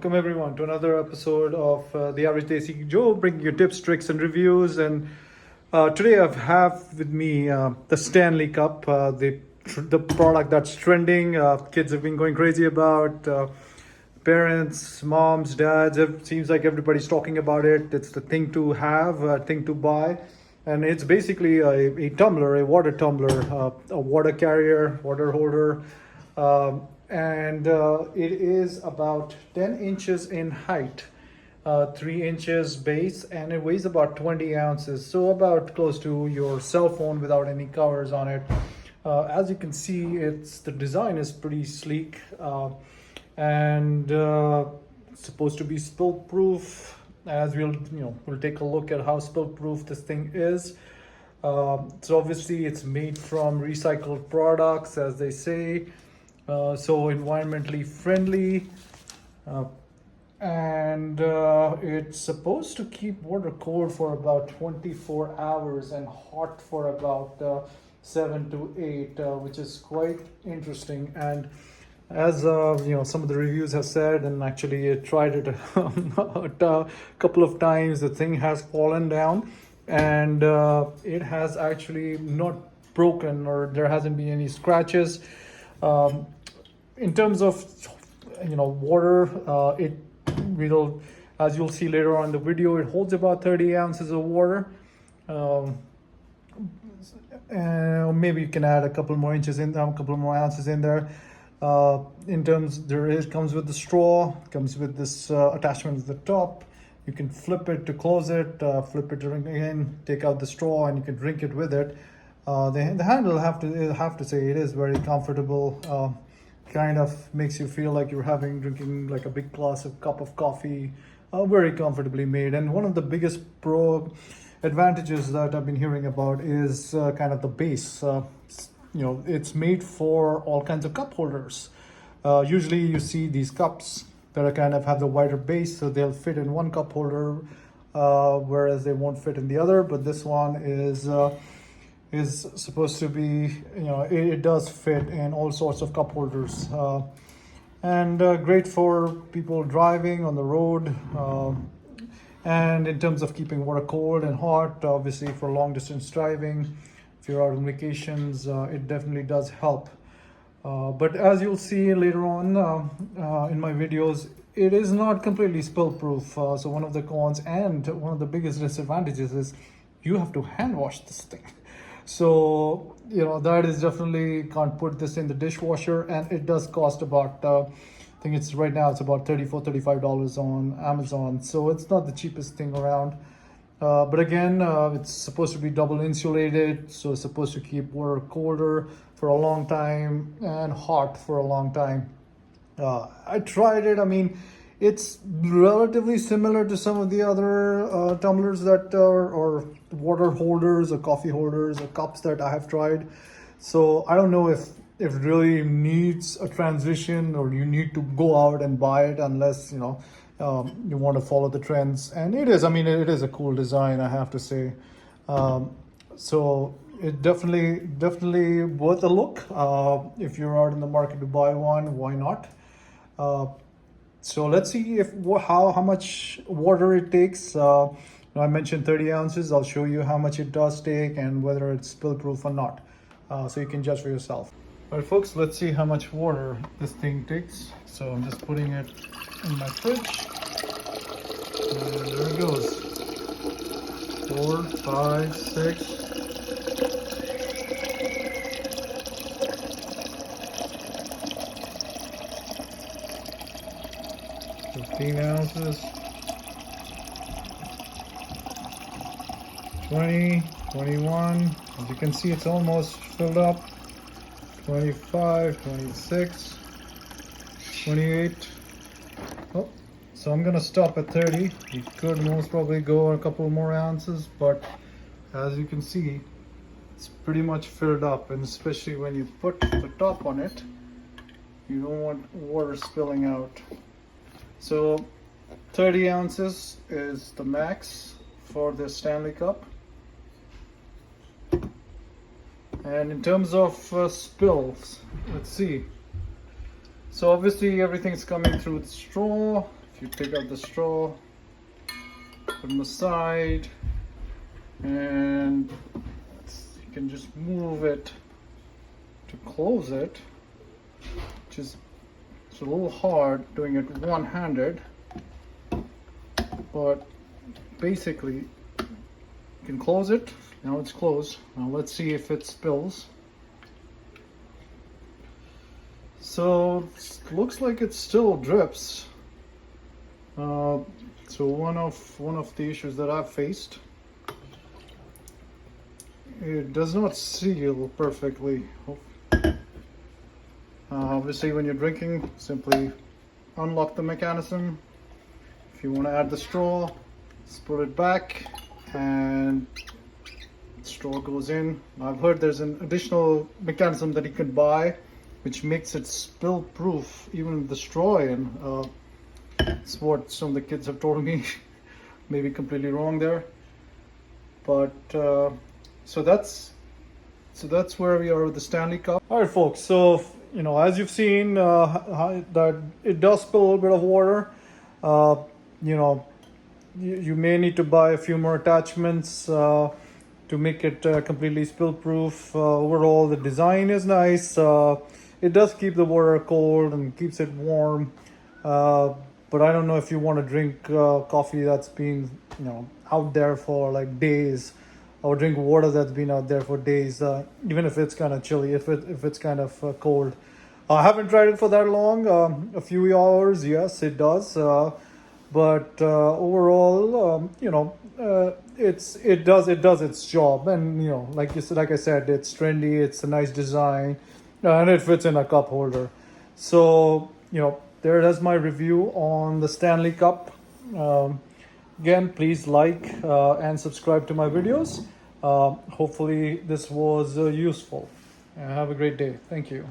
Welcome everyone to another episode of The Average Desi Joe, bringing you tips, tricks, and reviews. And today I have with me the Stanley Cup, the product that's trending. Kids have been going crazy about. Parents, moms, dads. It seems like everybody's talking about it. It's the thing to have, thing to buy, and it's basically a tumbler, a water tumbler, a water carrier, water holder. And it is about 10 inches in height, 3 inches base, and it weighs about 20 ounces, so about close to your cell phone without any covers on it. As you can see, the design is pretty sleek, and it's supposed to be spill proof. As we'll take a look at how spill proof this thing is. So obviously it's made from recycled products, as they say. So environmentally friendly, and it's supposed to keep water cold for about 24 hours and hot for about 7 to 8, which is quite interesting. And as some of the reviews have said, and actually I tried it a couple of times, the thing has fallen down, and it has actually not broken, or there hasn't been any scratches. In terms of water, it will, as you'll see later on in the video, it holds about 30 ounces of water. And maybe you can add a couple more ounces in there. Comes with the straw, comes with this attachment at the top. You can flip it to close it, flip it again, take out the straw, and you can drink it with it. The handle, I have to say, it is very comfortable. Kind of makes you feel like you're drinking like a big cup of coffee, very comfortably made. And one of the biggest advantages that I've been hearing about is kind of the base. It's made for all kinds of cup holders. Usually you see these cups that are kind of have the wider base, so they'll fit in one cup holder, whereas they won't fit in the other. But this one is supposed to be, it does fit in all sorts of cup holders, and great for people driving on the road, and in terms of keeping water cold and hot, obviously for long distance driving, if you're out on vacations, it definitely does help. But as you'll see later on in my videos, it is not completely spill proof. So one of the cons and one of the biggest disadvantages is you have to hand wash this thing. So, that is definitely, can't put this in the dishwasher, and it does cost about, I think right now it's about $35 on Amazon. So it's not the cheapest thing around. But again, it's supposed to be double insulated, so it's supposed to keep water colder for a long time and hot for a long time. I tried it. I mean, it's relatively similar to some of the other tumblers that or water holders or coffee holders or cups that I have tried. So I don't know if it really needs a transition, or you need to go out and buy it, unless you want to follow the trends. And it is a cool design, I have to say. So it definitely worth a look. If you're out in the market to buy one, why not? So let's see how much water it takes. I mentioned 30 ounces. I'll show you how much it does take and whether it's spill proof or not. So you can judge for yourself. All right, folks, let's see how much water this thing takes. So I'm just putting it in my fridge. And there it goes. 4, 5, 6. 15 ounces, 20, 21, as you can see, it's almost filled up, 25, 26, 28. Oh, so I'm gonna stop at 30. You could most probably go a couple more ounces, but as you can see, it's pretty much filled up. And especially when you put the top on it, you don't want water spilling out. So 30 ounces is the max for the Stanley Cup. And in terms of spills, let's see. So obviously everything's coming through the straw. If If you take out the straw, put them aside, and you can just move it to close it, which is it's a little hard doing it one-handed, but basically you can close it. Now it's closed. Now let's see if it spills. So it looks like it still drips. So one of the issues that I've faced, it does not seal perfectly. Obviously, when you're drinking, simply unlock the mechanism. If you want to add the straw, just put it back, and the straw goes in. I've heard there's an additional mechanism that you can buy, which makes it spill proof, even with the straw in. It's what some of the kids have told me. Maybe completely wrong there, but so that's where we are with the Stanley Cup. All right, folks. So as you've seen, that it does spill a little bit of water. You may need to buy a few more attachments to make it completely spill proof. Overall, the design is nice. It does keep the water cold and keeps it warm. But I don't know if you want to drink coffee that's been out there for like days, or drink water that's been out there for days, even if it's kind of chilly, if it's kind of cold. I haven't tried it for that long. A few hours, yes, it does. But overall, it does its job, and like I said, it's trendy. It's a nice design, and it fits in a cup holder. So there is my review on the Stanley Cup. Again, please like and subscribe to my videos. Hopefully this was useful. Have a great day. Thank you.